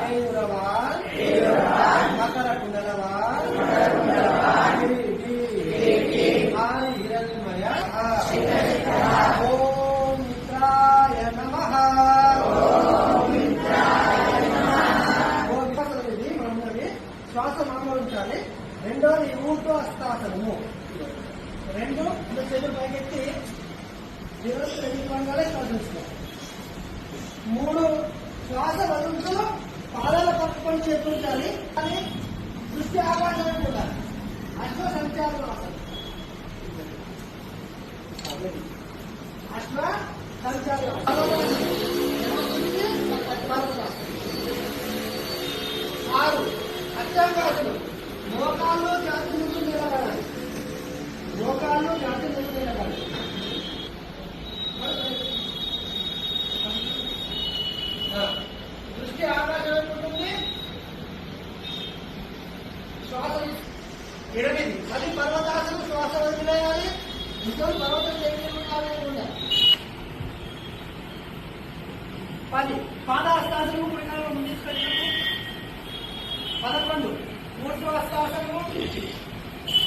కేయురవాన్ మకర కుండలవాన్ ఆది హిరణ్మయ ఓం మిత్రాయ నమః. శ్వాస మామూలు ఉంచాలి. రెండోది ఊర్ధ్వ హస్తాసనము. రెండు చేతులు పైకెత్తి వంగాలే శ్వాసించుకోవాలి. మూడు శ్వాస వదులుతూ పాదాల పట్టుకొని చేతులు ఉంచాలి. కానీ దృష్టి ఆకాశం ఉండాలి. అశ్వ సంచారం అశ్వ సంచారం 6 అత్యంగాసులు. మోకాళ్ళు జాతి ముందు నిలబడాలి. మోకాళ్ళు జాతి ముందు నిలబడాలి. దృష్టి ఆకాశం ఉంటుంది. శ్వాస 8. అది పర్వతాసనం. శ్వాస వదిలేయాలి. ఇంట్లో పర్వతం చేయకుండా 10 పాదహస్తాసనము ప్రకారం ముందుకు 11 ఊర్ధ్వ హస్తాసనము.